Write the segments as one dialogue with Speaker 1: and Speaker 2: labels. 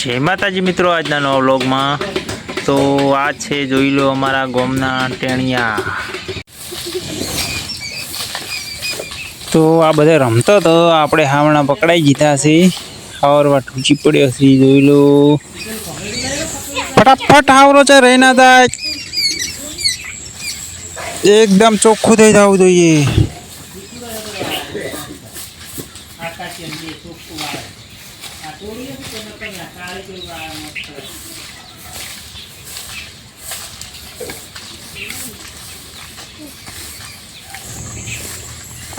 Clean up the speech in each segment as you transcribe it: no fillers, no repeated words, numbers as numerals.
Speaker 1: जय माताजी मित्रों, आज नवा व्लॉग में तो आज छे जोई लो अमारा गोमना टेणिया। तो आ बधे रमता तो आपणे हावणा पकड़ाई जीता छे और टूची पड्यो छे। जोई लो फटाफट हावरो चे रही ना जाए, एकदम चोख्खुं थई जावुं जोईए।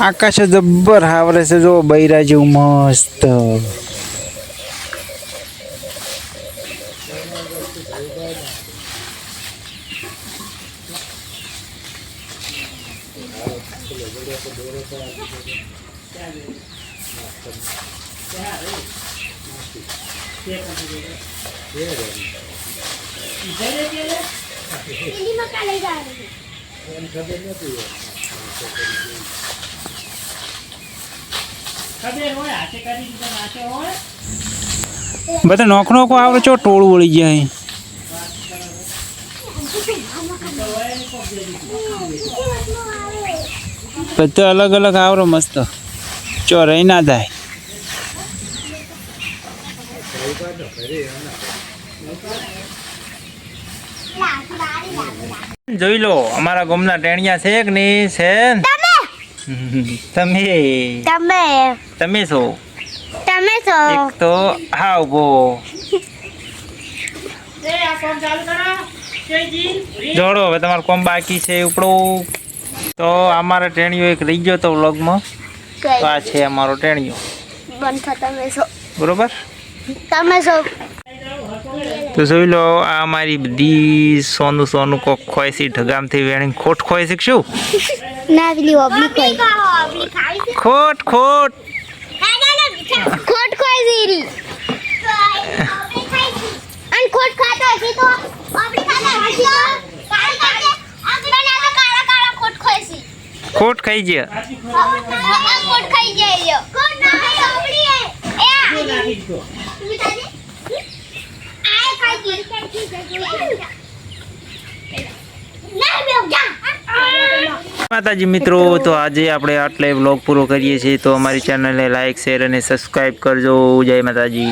Speaker 1: आकाश जब्बर हावरे से जो बैरा जेवुं मस्त। बता नोख नोखो आवड़े चो टोळ वળી જાય। બધા અલગ અલગ આવરો મસ્ત ચો રહી ના જાય। જોઈ લો અમારા ગામના ટેણિયા છે કે નહીં છે? તમે તમે તમે છો તમે છો એક તો હા ઉભો જોડો હવે તમારું કોમ બાકી છે ઉપડો। તો અમારે ટેણિયો એક રહી ગયો તો વ્લોગમાં, તો આ છે અમારો ટેણિયો બરોબર તમે છો। તો જોઈ લો આ અમારી બધી સોનું સોનું કોક ખોય છે, ઢગામથી વેણી ખોટ ખોય છે શું? ના પેલી ઓબલી ખોય ખોટ ખોટ ખોટ ખોય છે રી અન ખોટ ખાતો હશે તો ઓબલી ખાતા હશે તો કાળી કાળી આપણે આ કાળા કાળા ખોટ ખોય છે। ખોટ ખાઈ ગયા ખોટ ખાઈ જાય ખોટ ના ખાઈ ઓબલી એ નાખી દીધો આ ખાઈ माताजी मित्रों, तो आज आप आटले व्लॉग पूरो करिए छे। तो हमारी चैनल ने लाइक शेर और सब्सक्राइब करजो। जय माताजी।